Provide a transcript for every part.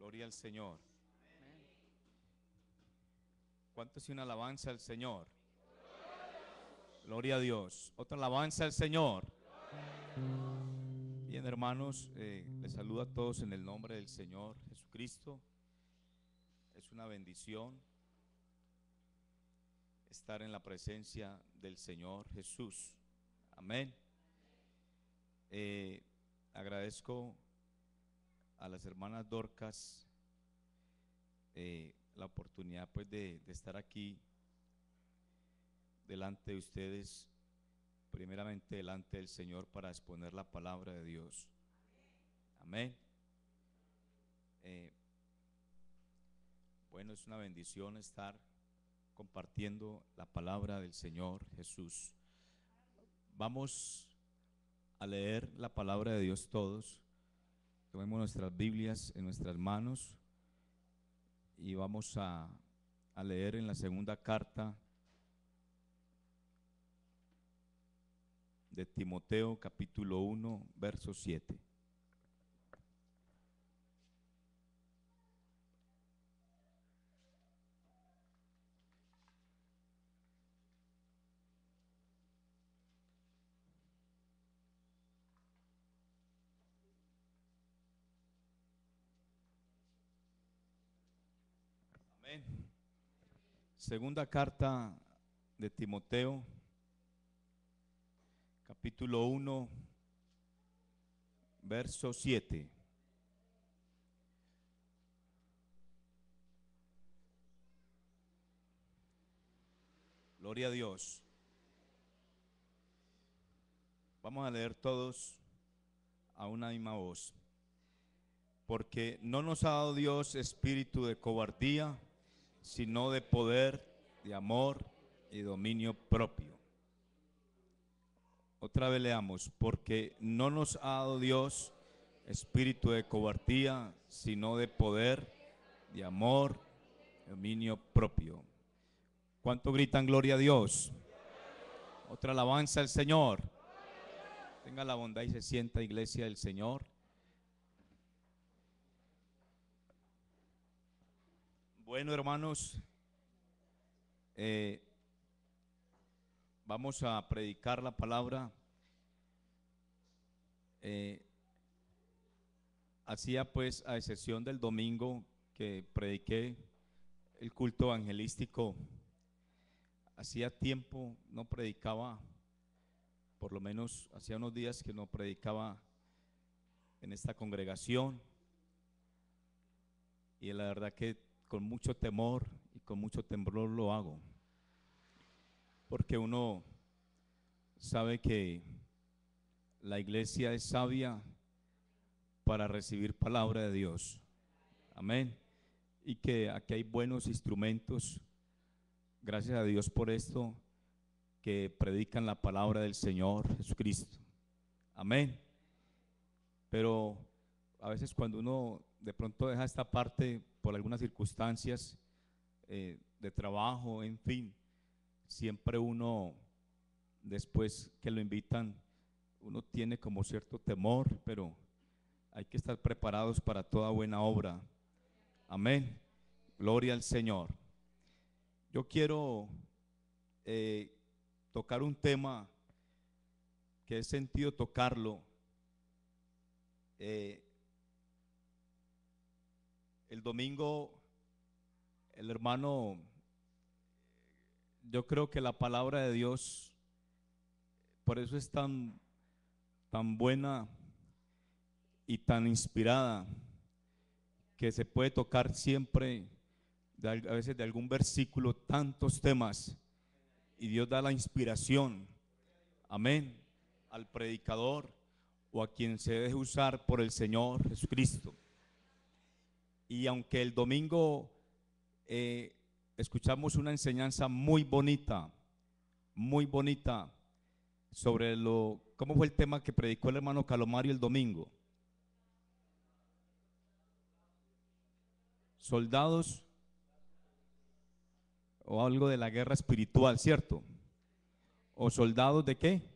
Gloria al Señor. ¿Cuánto es una alabanza al Señor? Gloria a Dios. Otra alabanza al Señor. Bien, hermanos, les saludo a todos en el nombre del Señor Jesucristo. Es una bendición estar en la presencia del Señor Jesús. Amén. Agradezco a las hermanas Dorcas la oportunidad pues de estar aquí delante de ustedes, primeramente delante del Señor, para exponer la palabra de Dios. Amén. Bueno, es una bendición estar compartiendo la palabra del Señor Jesús. Vamos a leer la palabra de Dios todos. Tomemos nuestras Biblias en nuestras manos y vamos a leer en la segunda carta de Timoteo, capítulo 1, verso 7. Amén. Segunda carta de Timoteo, capítulo 1, verso 7. Gloria a Dios. Vamos a leer todos a una misma voz. Porque no nos ha dado Dios espíritu de cobardía, sino de poder, de amor y dominio propio. Otra vez leamos. Porque no nos ha dado Dios espíritu de cobardía, sino de poder, de amor, dominio propio. ¿Cuánto gritan gloria a Dios? Otra alabanza al Señor. Tenga la bondad y se sienta, iglesia del Señor. Bueno, hermanos, vamos a predicar la palabra. Hacía pues, a excepción del domingo que prediqué el culto evangelístico, hacía tiempo no predicaba, por lo menos hacía unos días que no predicaba en esta congregación, y la verdad que con mucho temor y con mucho temblor lo hago, porque uno sabe que la iglesia es sabia para recibir palabra de Dios. Amén. Y que aquí hay buenos instrumentos, gracias a Dios por esto, que predican la palabra del Señor Jesucristo. Amén. Pero a veces cuando uno de pronto deja esta parte por algunas circunstancias de trabajo, en fin, siempre uno, después que lo invitan, uno tiene como cierto temor, pero hay que estar preparados para toda buena obra. Amén. Gloria al Señor. Yo quiero tocar un tema que he sentido tocarlo. El domingo, el hermano, yo creo que la palabra de Dios, por eso es tan buena y tan inspirada, que se puede tocar siempre, a veces de algún versículo, tantos temas, y Dios da la inspiración, amén, al predicador o a quien se deje usar por el Señor Jesucristo. Y aunque el domingo escuchamos una enseñanza muy bonita sobre ¿cómo fue el tema que predicó el hermano Calomario el domingo? Soldados o algo de la guerra espiritual, ¿cierto? ¿O soldados de qué?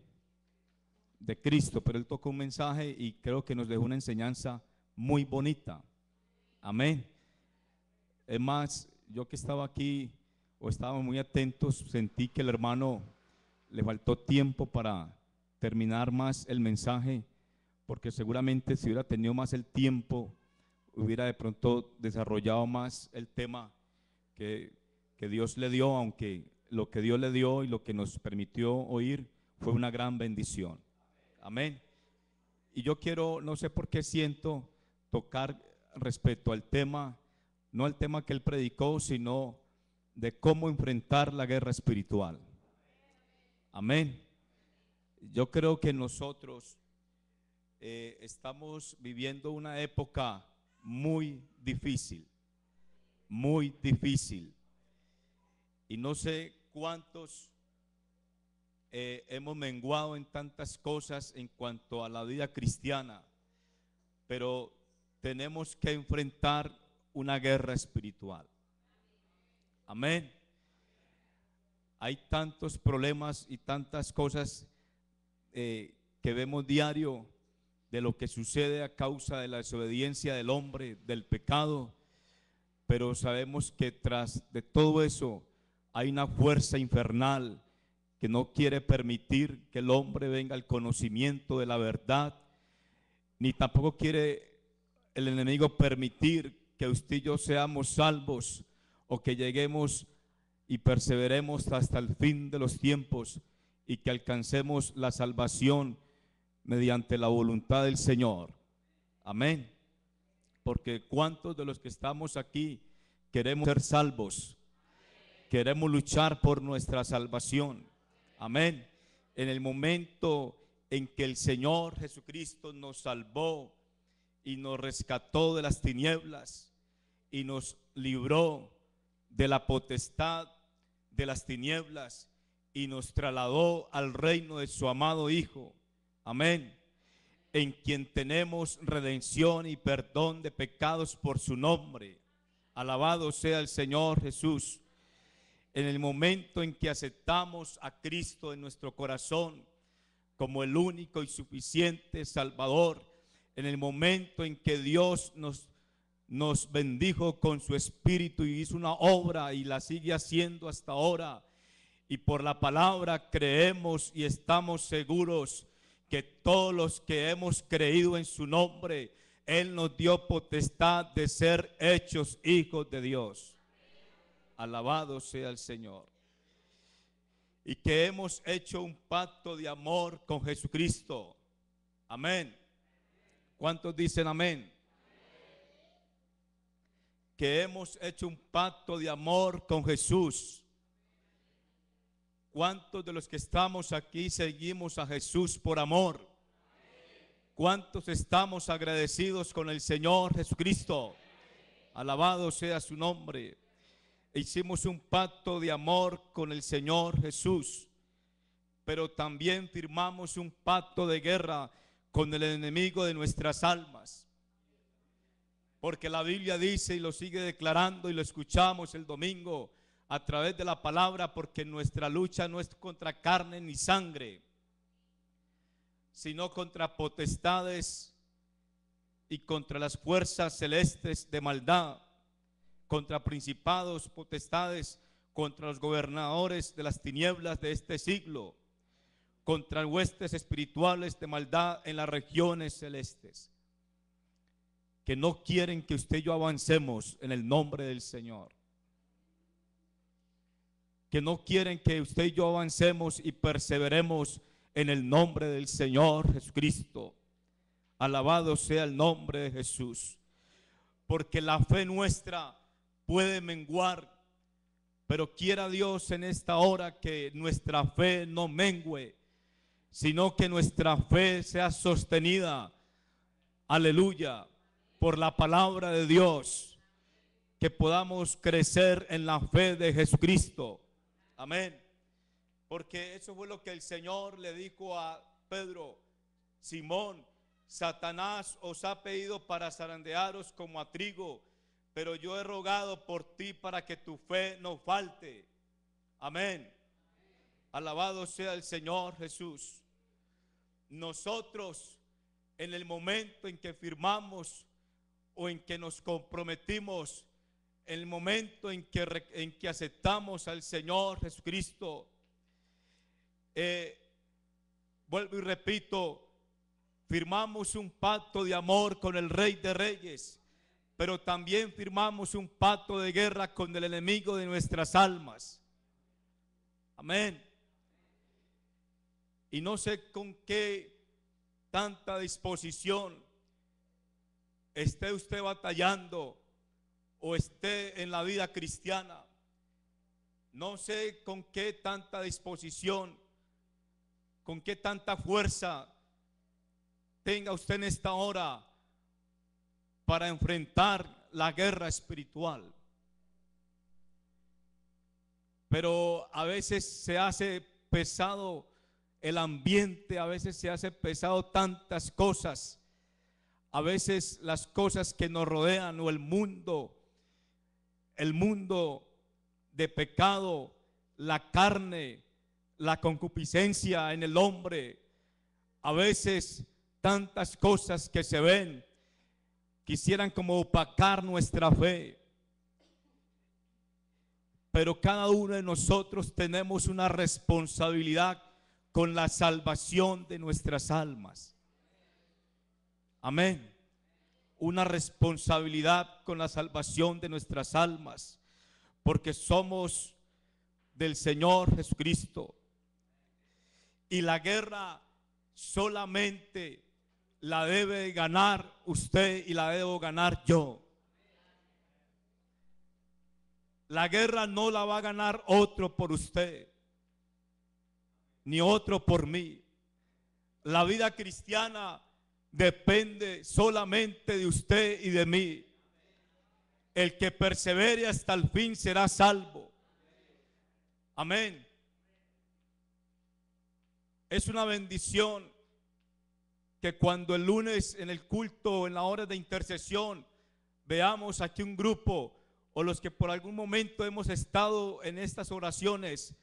De Cristo. Pero él tocó un mensaje y creo que nos dejó una enseñanza muy bonita. Amén. Es más, yo que estaba aquí o estábamos muy atentos, sentí que el hermano le faltó tiempo para terminar más el mensaje, porque seguramente si hubiera tenido más el tiempo, hubiera de pronto desarrollado más el tema que Dios le dio, aunque lo que Dios le dio y lo que nos permitió oír fue una gran bendición. Amén. Y yo quiero, no sé por qué siento tocar respecto al tema, no al tema que él predicó, sino de cómo enfrentar la guerra espiritual. Amén. Yo creo que nosotros estamos viviendo una época muy difícil, muy difícil. Y no sé cuántos hemos menguado en tantas cosas en cuanto a la vida cristiana, pero tenemos que enfrentar una guerra espiritual. Amén. Hay tantos problemas y tantas cosas que vemos diario de lo que sucede a causa de la desobediencia del hombre, del pecado, pero sabemos que tras de todo eso hay una fuerza infernal que no quiere permitir que el hombre venga al conocimiento de la verdad, ni tampoco quiere el enemigo permitir que usted y yo seamos salvos o que lleguemos y perseveremos hasta el fin de los tiempos y que alcancemos la salvación mediante la voluntad del Señor. Amén. Porque cuántos de los que estamos aquí queremos ser salvos, queremos luchar por nuestra salvación. Amén. En el momento en que el Señor Jesucristo nos salvó y nos rescató de las tinieblas y nos libró de la potestad de las tinieblas y nos trasladó al reino de su amado Hijo. Amén. En quien tenemos redención y perdón de pecados por su nombre. Alabado sea el Señor Jesús. En el momento en que aceptamos a Cristo en nuestro corazón como el único y suficiente Salvador, en el momento en que Dios nos bendijo con su Espíritu y hizo una obra y la sigue haciendo hasta ahora, y por la palabra creemos y estamos seguros que todos los que hemos creído en su nombre, Él nos dio potestad de ser hechos hijos de Dios. Alabado sea el Señor. Y que hemos hecho un pacto de amor con Jesucristo. Amén. ¿Cuántos dicen amén? Que hemos hecho un pacto de amor con Jesús. ¿Cuántos de los que estamos aquí seguimos a Jesús por amor? ¿Cuántos estamos agradecidos con el Señor Jesucristo? Alabado sea su nombre. Hicimos un pacto de amor con el Señor Jesús, pero también firmamos un pacto de guerra con el enemigo de nuestras almas. Porque la Biblia dice y lo sigue declarando y lo escuchamos el domingo a través de la palabra, porque nuestra lucha no es contra carne ni sangre, sino contra potestades y contra las fuerzas celestes de maldad, contra principados, potestades, contra los gobernadores de las tinieblas de este siglo, contra huestes espirituales de maldad en las regiones celestes, que no quieren que usted y yo avancemos en el nombre del Señor, que no quieren que usted y yo avancemos y perseveremos en el nombre del Señor Jesucristo. Alabado sea el nombre de Jesús, porque la fe nuestra puede menguar, pero quiera Dios en esta hora que nuestra fe no mengue, sino que nuestra fe sea sostenida, aleluya, por la palabra de Dios, que podamos crecer en la fe de Jesucristo. Amén. Porque eso fue lo que el Señor le dijo a Pedro: Simón, Satanás os ha pedido para zarandearos como a trigo, pero yo he rogado por ti para que tu fe no falte. Amén. Alabado sea el Señor Jesús. Nosotros, en el momento en que firmamos o en que nos comprometimos, en el momento en que aceptamos al Señor Jesucristo, vuelvo y repito, firmamos un pacto de amor con el Rey de Reyes, pero también firmamos un pacto de guerra con el enemigo de nuestras almas. Amén. Y no sé con qué tanta disposición esté usted batallando o esté en la vida cristiana. No sé con qué tanta disposición, con qué tanta fuerza tenga usted en esta hora para enfrentar la guerra espiritual. Pero a veces se hace pesado el ambiente, a veces se hace pesado tantas cosas, a veces las cosas que nos rodean o el mundo de pecado, la carne, la concupiscencia en el hombre, a veces tantas cosas que se ven, quisieran como opacar nuestra fe. Pero cada uno de nosotros tenemos una responsabilidad con la salvación de nuestras almas. Amén. Una responsabilidad con la salvación de nuestras almas, porque somos del Señor Jesucristo. Y la guerra solamente la debe ganar usted y la debo ganar yo. La guerra no la va a ganar otro por usted, ni otro por mí. La vida cristiana depende solamente de usted y de mí. El que persevere hasta el fin será salvo. Amén. Es una bendición que cuando el lunes en el culto, en la hora de intercesión, veamos aquí un grupo o los que por algún momento hemos estado en estas oraciones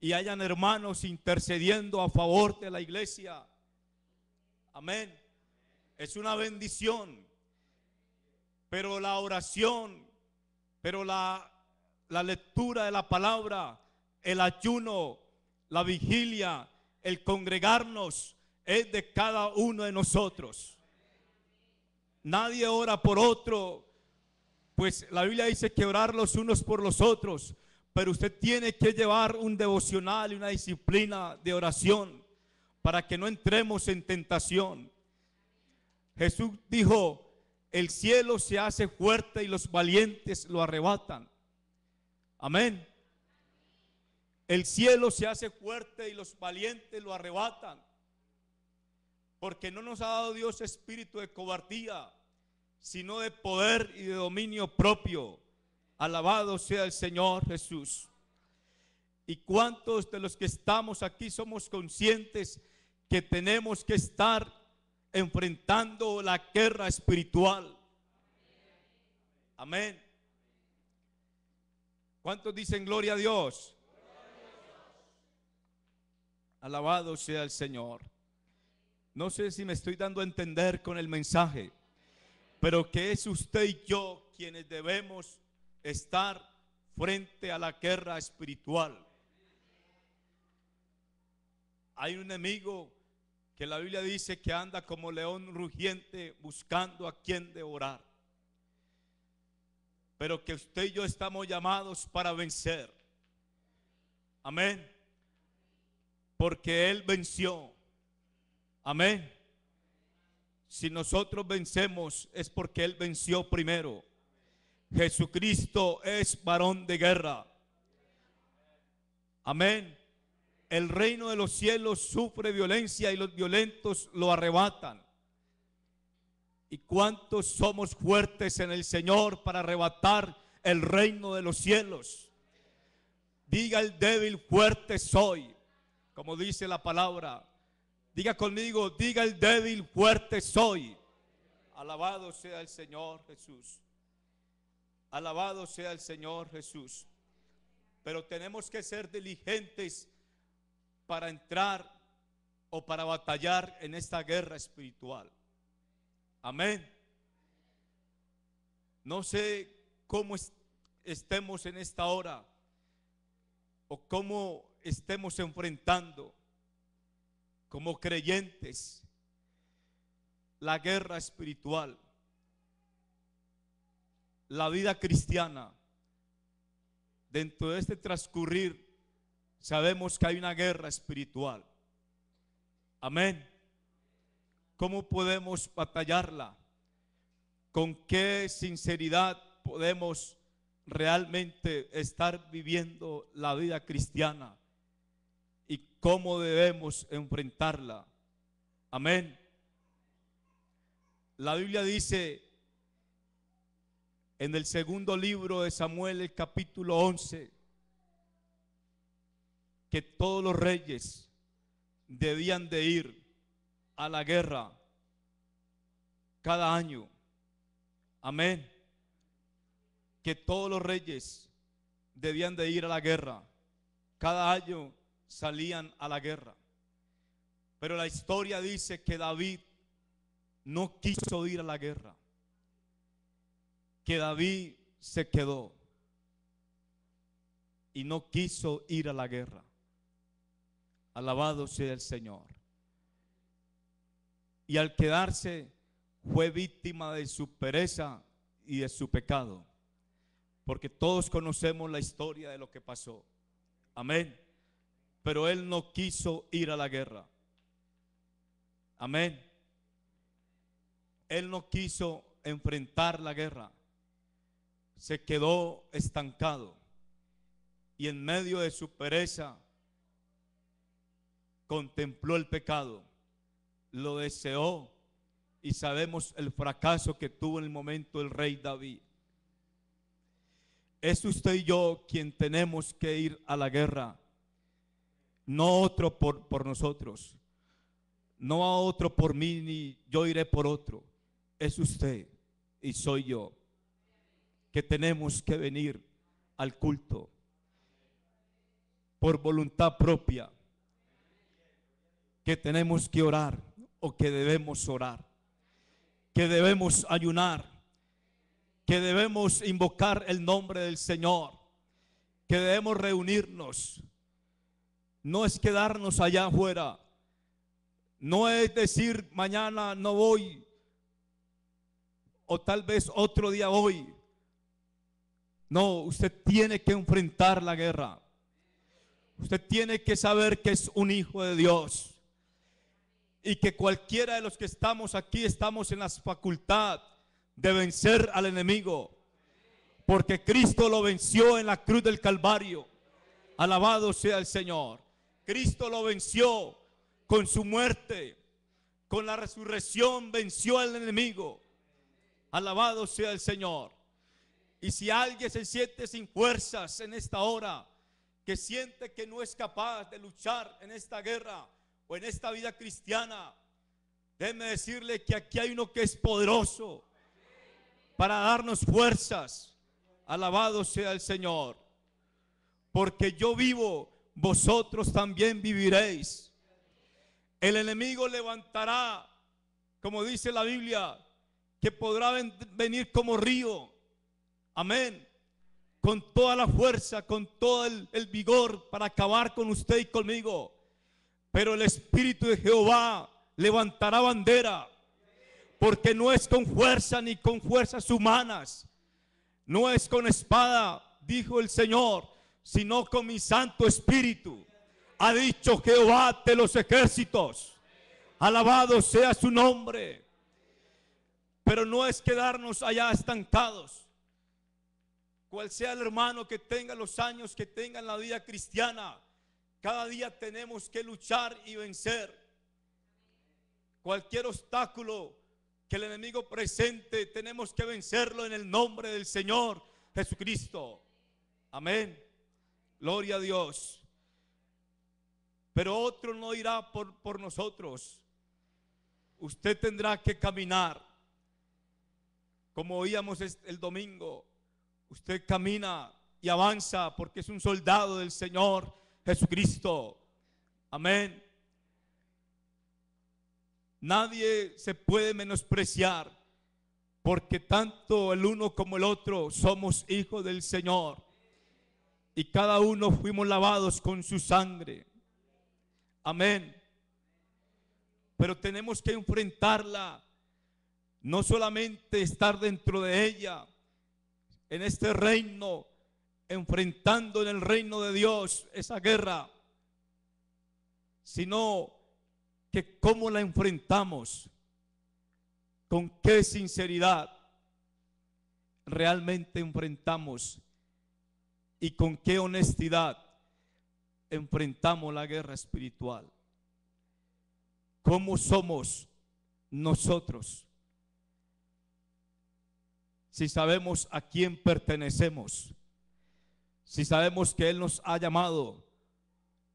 y hayan hermanos intercediendo a favor de la iglesia. Amén. Es una bendición. Pero la oración, pero la lectura de la palabra, el ayuno, la vigilia, el congregarnos es de cada uno de nosotros. Nadie ora por otro, pues la Biblia dice que orar los unos por los otros, pero usted tiene que llevar un devocional y una disciplina de oración para que no entremos en tentación. Jesús dijo: el cielo se hace fuerte y los valientes lo arrebatan. Amén. El cielo se hace fuerte y los valientes lo arrebatan. Porque no nos ha dado Dios espíritu de cobardía, sino de poder y de dominio propio. Alabado sea el Señor Jesús. ¿Y cuántos de los que estamos aquí somos conscientes que tenemos que estar enfrentando la guerra espiritual? Amén. ¿Cuántos dicen gloria a Dios? Alabado sea el Señor. No sé si me estoy dando a entender con el mensaje, pero que es usted y yo quienes debemos estar frente a la guerra espiritual. Hay un enemigo que la Biblia dice que anda como león rugiente buscando a quien devorar, pero que usted y yo estamos llamados para vencer. Amén. Porque Él venció. Amén. Si nosotros vencemos es porque Él venció primero. Jesucristo es varón de guerra. Amén. El reino de los cielos sufre violencia y los violentos lo arrebatan. ¿Y cuántos somos fuertes en el Señor para arrebatar el reino de los cielos? Diga el débil: fuerte soy, como dice la palabra. Diga conmigo: diga el débil: fuerte soy. Alabado sea el Señor Jesús. Alabado sea el Señor Jesús. Pero tenemos que ser diligentes para entrar o para batallar en esta guerra espiritual. Amén. No sé cómo estemos en esta hora o cómo estemos enfrentando como creyentes la guerra espiritual, la vida cristiana. Dentro de este transcurrir sabemos que hay una guerra espiritual. Amén. ¿Cómo podemos batallarla? ¿Con qué sinceridad podemos realmente estar viviendo la vida cristiana? ¿Y cómo debemos enfrentarla? Amén. La Biblia dice en el segundo libro de Samuel, el capítulo 11, que todos los reyes debían de ir a la guerra cada año. Amén. Que todos los reyes debían de ir a la guerra. Cada año salían a la guerra. Pero la historia dice que David no quiso ir a la guerra. Que David se quedó y no quiso ir a la guerra. Alabado sea el Señor. Y al quedarse fue víctima de su pereza y de su pecado, porque todos conocemos la historia de lo que pasó. Amén. Pero él no quiso ir a la guerra. Amén. Él no quiso enfrentar la guerra. Se quedó estancado y en medio de su pereza contempló el pecado, lo deseó, y sabemos el fracaso que tuvo en el momento el rey David. Es usted y yo quien tenemos que ir a la guerra, no otro por nosotros, no a otro por mí, ni yo iré por otro. Es usted y soy yo que tenemos que venir al culto por voluntad propia, que tenemos que orar o que debemos orar, que debemos ayunar, que debemos invocar el nombre del Señor, que debemos reunirnos. No es quedarnos allá afuera, no es decir mañana no voy o tal vez otro día voy. No, usted tiene que enfrentar la guerra. Usted tiene que saber que es un hijo de Dios y que cualquiera de los que estamos aquí estamos en la facultad de vencer al enemigo, porque Cristo lo venció en la cruz del Calvario. Alabado sea el Señor. Cristo lo venció con su muerte, con la resurrección venció al enemigo. Alabado sea el Señor. Y si alguien se siente sin fuerzas en esta hora, que siente que no es capaz de luchar en esta guerra o en esta vida cristiana, déjeme decirle que aquí hay uno que es poderoso para darnos fuerzas. Alabado sea el Señor. Porque yo vivo, vosotros también viviréis. El enemigo levantará, como dice la Biblia, que podrá venir como río. Amén. Con toda la fuerza, con todo el vigor para acabar con usted y conmigo. Pero el Espíritu de Jehová levantará bandera, porque no es con fuerza ni con fuerzas humanas, no es con espada, dijo el Señor, sino con mi Santo Espíritu, ha dicho Jehová de los ejércitos. Alabado sea su nombre. Pero no es quedarnos allá estancados. Cual sea el hermano que tenga los años que tenga en la vida cristiana, cada día tenemos que luchar y vencer. Cualquier obstáculo que el enemigo presente, tenemos que vencerlo en el nombre del Señor Jesucristo. Amén. Gloria a Dios. Pero otro no irá por nosotros. Usted tendrá que caminar. Como oíamos el domingo, usted camina y avanza porque es un soldado del Señor Jesucristo. Amén. Nadie se puede menospreciar porque tanto el uno como el otro somos hijos del Señor y cada uno fuimos lavados con su sangre. Amén. Pero tenemos que enfrentarla, no solamente estar dentro de ella, en este reino, enfrentando en el reino de Dios esa guerra, sino que cómo la enfrentamos, con qué sinceridad realmente enfrentamos y con qué honestidad enfrentamos la guerra espiritual. ¿Cómo somos nosotros? Si sabemos a quién pertenecemos, si sabemos que Él nos ha llamado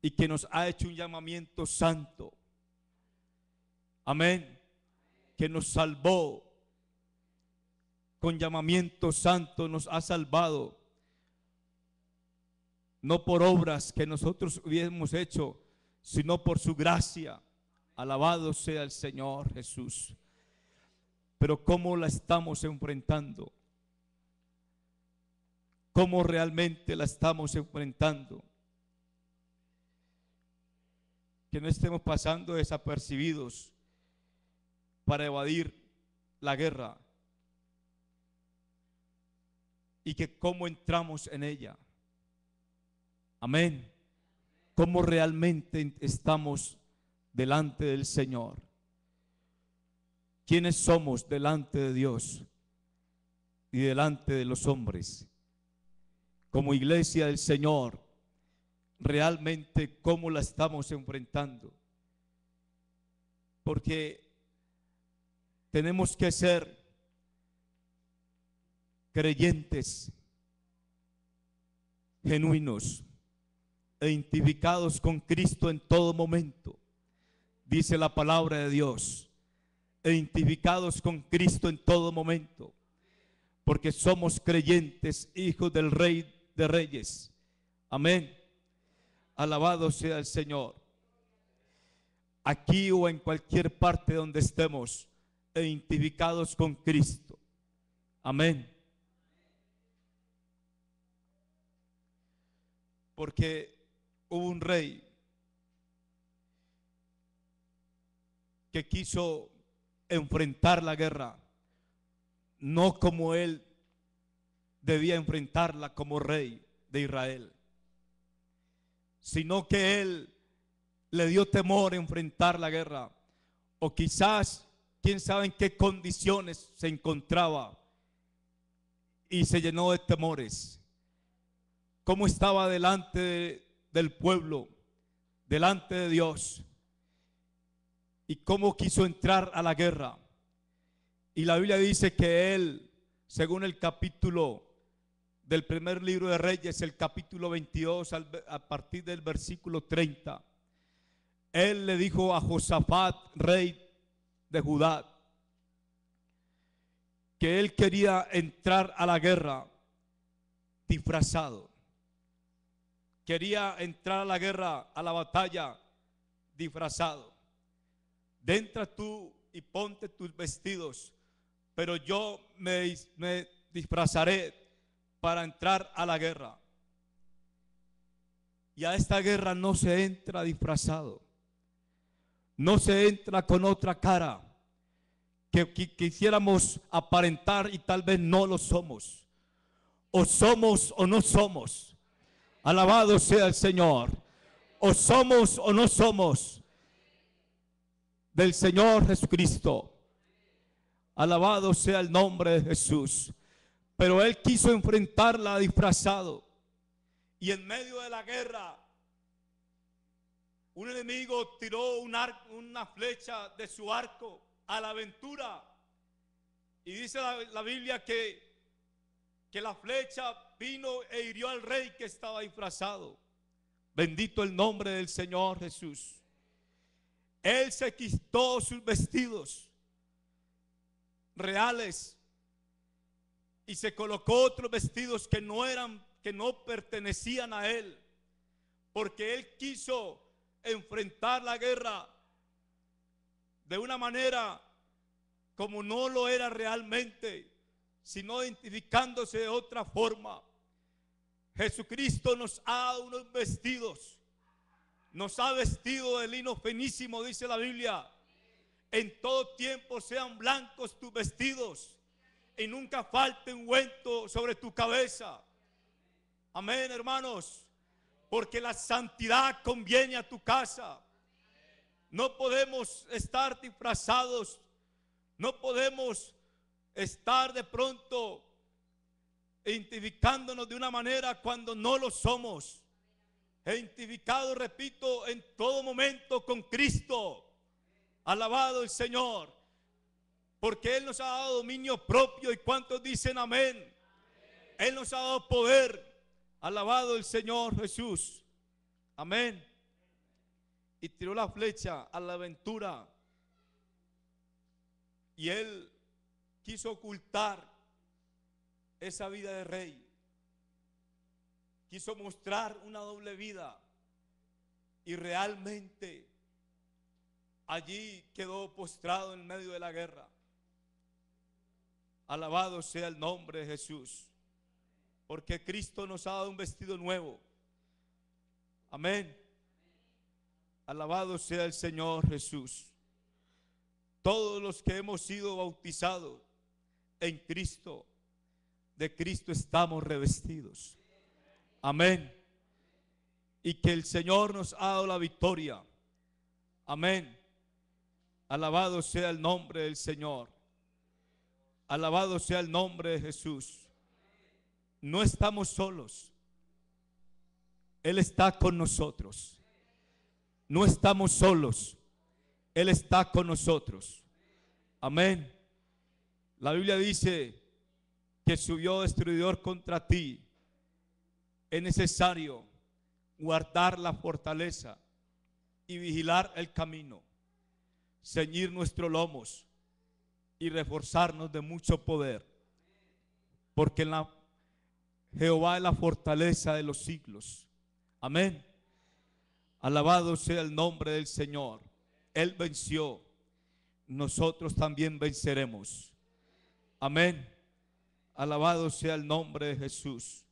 y que nos ha hecho un llamamiento santo, amén, que nos salvó con llamamiento santo, nos ha salvado, no por obras que nosotros hubiésemos hecho, sino por su gracia. Alabado sea el Señor Jesús. Pero ¿cómo la estamos enfrentando? ¿Cómo realmente la estamos enfrentando? Que no estemos pasando desapercibidos para evadir la guerra, y que cómo entramos en ella. Amén. ¿Cómo realmente estamos delante del Señor? ¿Quiénes somos delante de Dios y delante de los hombres? Como iglesia del Señor, realmente cómo la estamos enfrentando. Porque tenemos que ser creyentes genuinos e identificados con Cristo en todo momento. Dice la palabra de Dios, identificados con Cristo en todo momento, porque somos creyentes, hijos del Rey de Reyes. Amén. Alabado sea el Señor. Aquí o en cualquier parte donde estemos, identificados con Cristo. Amén. Porque hubo un rey que quiso enfrentar la guerra, no como él debía enfrentarla como rey de Israel, sino que él le dio temor a enfrentar la guerra, o quizás, quién sabe en qué condiciones se encontraba y se llenó de temores. Cómo estaba delante del pueblo, delante de Dios, y cómo quiso entrar a la guerra. Y la Biblia dice que él, según el capítulo del primer libro de Reyes, el capítulo 22, a partir del versículo 30, él le dijo a Josafat, rey de Judá, que él quería entrar a la guerra disfrazado. Quería entrar a la guerra, a la batalla, disfrazado. Entra tú y ponte tus vestidos, pero yo me disfrazaré para entrar a la guerra. Y a esta guerra no se entra disfrazado, no se entra con otra cara que quisiéramos aparentar y tal vez no lo somos. O somos o no somos. Alabado sea el Señor. O somos o no somos del Señor Jesucristo. Alabado sea el nombre de Jesús. Pero él quiso enfrentarla disfrazado. Y en medio de la guerra, un enemigo tiró una flecha de su arco a la aventura. Y dice la Biblia que la flecha vino e hirió al rey que estaba disfrazado. Bendito el nombre del Señor Jesús. Él se quitó sus vestidos reales y se colocó otros vestidos que no pertenecían a él, porque él quiso enfrentar la guerra de una manera como no lo era realmente, sino identificándose de otra forma. Jesucristo nos ha dado unos vestidos, nos ha vestido de lino finísimo, dice la Biblia. En todo tiempo sean blancos tus vestidos y nunca falte ungüento sobre tu cabeza. Amén, hermanos, porque la santidad conviene a tu casa. No podemos estar disfrazados, no podemos estar de pronto identificándonos de una manera cuando no lo somos. Identificado, repito, en todo momento con Cristo. Alabado el Señor, porque Él nos ha dado dominio propio. ¿Y cuántos dicen amén? Amén. Él nos ha dado poder. Alabado el Señor Jesús. Amén. Y tiró la flecha a la aventura. Y Él quiso ocultar esa vida de rey. Quiso mostrar una doble vida. Y realmente allí quedó postrado en medio de la guerra. Alabado sea el nombre de Jesús, porque Cristo nos ha dado un vestido nuevo. Amén. Alabado sea el Señor Jesús. Todos los que hemos sido bautizados en Cristo, de Cristo estamos revestidos. Amén. Y que el Señor nos ha dado la victoria. Amén. Alabado sea el nombre del Señor. Alabado sea el nombre de Jesús. No estamos solos. Él está con nosotros. No estamos solos. Él está con nosotros. Amén. La Biblia dice que subió destruidor contra ti. Es necesario guardar la fortaleza y vigilar el camino, ceñir nuestros lomos y reforzarnos de mucho poder, porque Jehová es la fortaleza de los siglos. Amén. Alabado sea el nombre del Señor. Él venció, nosotros también venceremos. Amén. Alabado sea el nombre de Jesús.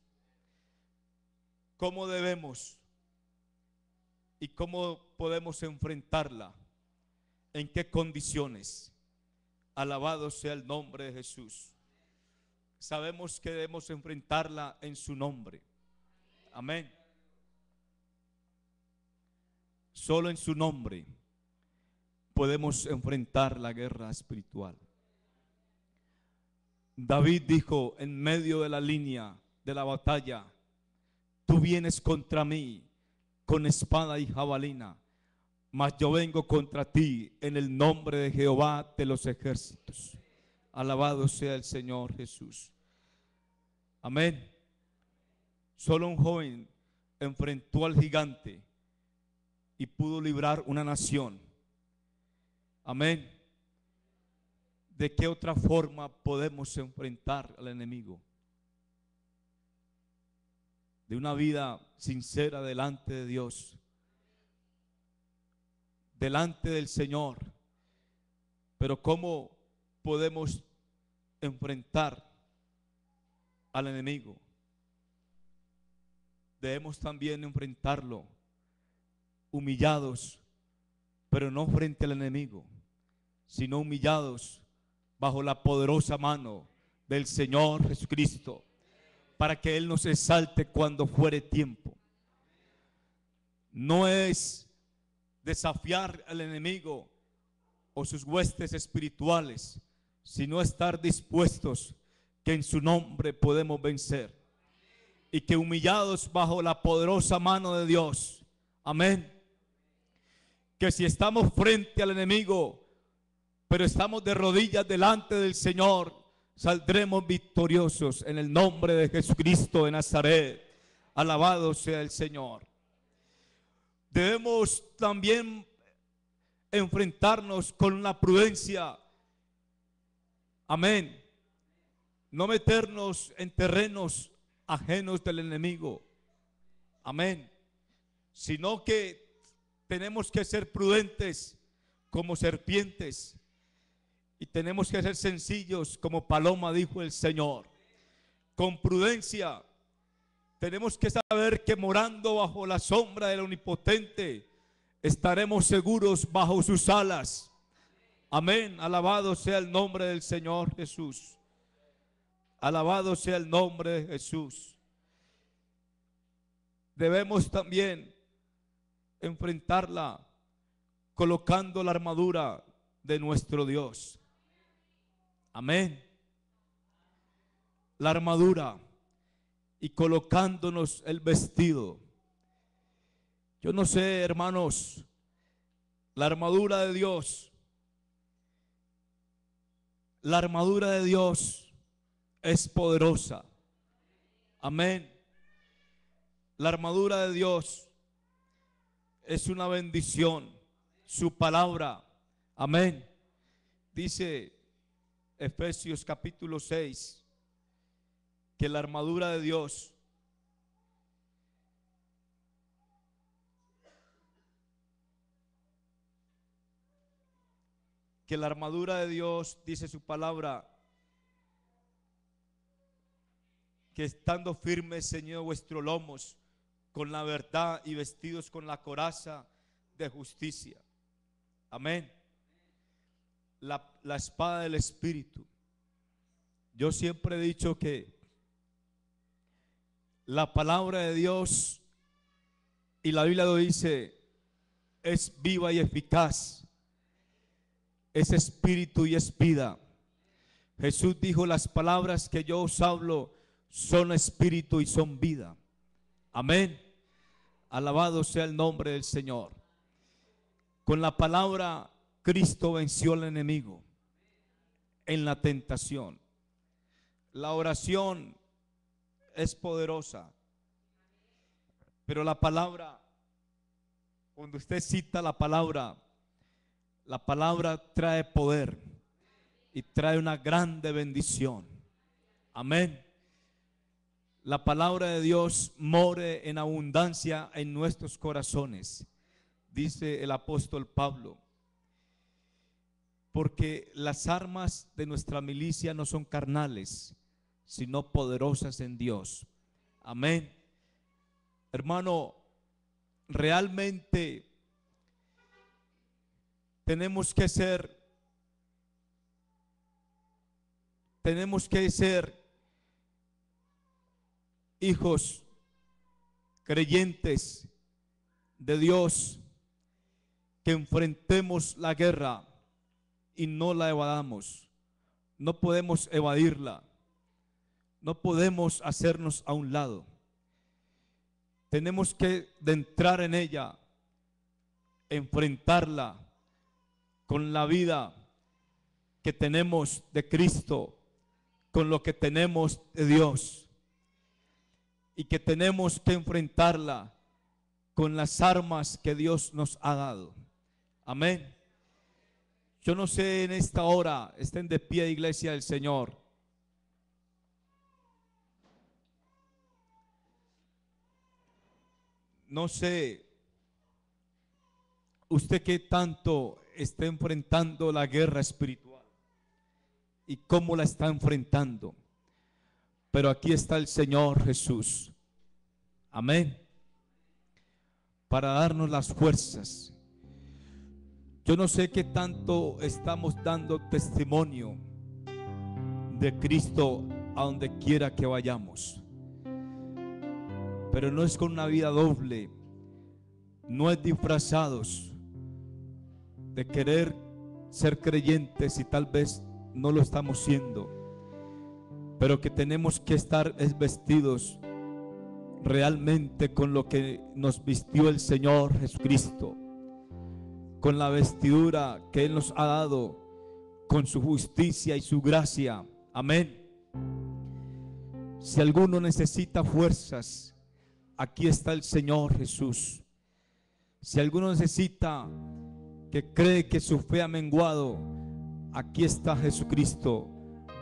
¿Cómo debemos y cómo podemos enfrentarla? ¿En qué condiciones? Alabado sea el nombre de Jesús. Sabemos que debemos enfrentarla en su nombre. Amén. Solo en su nombre podemos enfrentar la guerra espiritual. David dijo en medio de la línea de la batalla: tú vienes contra mí con espada y jabalina, mas yo vengo contra ti en el nombre de Jehová de los ejércitos. Alabado sea el Señor Jesús. Amén. Solo un joven enfrentó al gigante y pudo librar una nación. Amén. ¿De qué otra forma podemos enfrentar al enemigo? De una vida sincera delante de Dios, delante del Señor. Pero ¿cómo podemos enfrentar al enemigo? Debemos también enfrentarlo humillados, pero no frente al enemigo, sino humillados bajo la poderosa mano del Señor Jesucristo, para que Él nos exalte cuando fuere tiempo. No es desafiar al enemigo o sus huestes espirituales, sino estar dispuestos que en su nombre podemos vencer, y que humillados bajo la poderosa mano de Dios, amén, que si estamos frente al enemigo, pero estamos de rodillas delante del Señor, saldremos victoriosos en el nombre de Jesucristo de Nazaret. Alabado sea el Señor. Debemos también enfrentarnos con la prudencia. Amén. No meternos en terrenos ajenos del enemigo. Amén. Sino que tenemos que ser prudentes como serpientes Y tenemos que ser sencillos, como Paloma dijo el Señor, con prudencia. Tenemos que saber que morando bajo la sombra del Omnipotente estaremos seguros bajo sus alas. Amén. Alabado sea el nombre del Señor Jesús. Alabado sea el nombre de Jesús. Debemos también enfrentarla colocando la armadura de nuestro Dios. Amén. La armadura y colocándonos el vestido. Yo no sé, hermanos, la armadura de Dios. La armadura de Dios es poderosa. Amén. La armadura de Dios es una bendición. Su palabra. Amén. Dice Efesios capítulo 6 que la armadura de Dios dice su palabra, que estando firmes ceñidos vuestros lomos con la verdad y vestidos con la coraza de justicia. Amén. La espada del Espíritu. Yo siempre he dicho que la palabra de Dios, y la Biblia lo dice, es viva y eficaz, es espíritu y es vida. Jesús dijo: las palabras que yo os hablo son espíritu y son vida. Amén. Alabado sea el nombre del Señor. Con la palabra Cristo venció al enemigo en la tentación. La oración es poderosa, pero la palabra, cuando usted cita la palabra trae poder y trae una grande bendición. Amén. La palabra de Dios more en abundancia en nuestros corazones, dice el apóstol Pablo, porque las armas de nuestra milicia no son carnales, sino poderosas en Dios. Amén. Hermano, realmente tenemos que ser hijos creyentes de Dios, que enfrentemos la guerra y no la evadamos. No podemos evadirla. No podemos hacernos a un lado. Tenemos que entrar en ella, enfrentarla con la vida que tenemos de Cristo, con lo que tenemos de Dios, y que tenemos que enfrentarla con las armas que Dios nos ha dado. Amén. Yo no sé, en esta hora, estén de pie, iglesia del Señor. No sé usted qué tanto está enfrentando la guerra espiritual y cómo la está enfrentando, pero aquí está el Señor Jesús. Amén. Para darnos las fuerzas. Yo no sé qué tanto estamos dando testimonio de Cristo a donde quiera que vayamos, pero no es con una vida doble, no es disfrazados de querer ser creyentes y tal vez no lo estamos siendo, pero que tenemos que estar vestidos realmente con lo que nos vistió el Señor Jesucristo, con la vestidura que Él nos ha dado, con su justicia y su gracia. Amén. Si alguno necesita fuerzas, aquí está el Señor Jesús. Si alguno necesita, que cree que su fe ha menguado, aquí está Jesucristo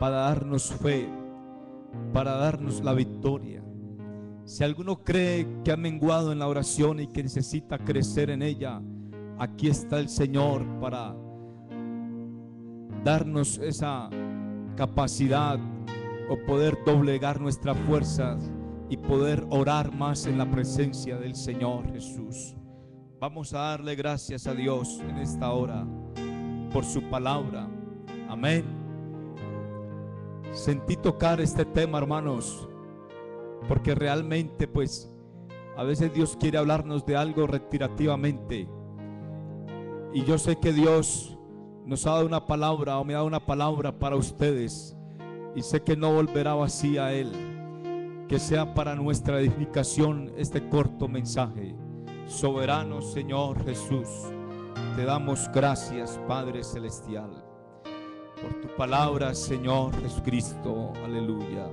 para darnos fe, para darnos la victoria. Si alguno cree que ha menguado en la oración y que necesita crecer en ella, aquí está el Señor para darnos esa capacidad o poder doblegar nuestras fuerzas y poder orar más en la presencia del Señor Jesús. Vamos a darle gracias a Dios en esta hora por su palabra. Amén. Sentí tocar este tema, hermanos, porque realmente pues a veces Dios quiere hablarnos de algo retirativamente, y yo sé que Dios nos ha dado una palabra, o me ha dado una palabra para ustedes, y sé que no volverá vacía a Él. Que sea para nuestra edificación este corto mensaje. Soberano Señor Jesús, te damos gracias, Padre Celestial, por tu palabra, Señor Jesucristo. Aleluya.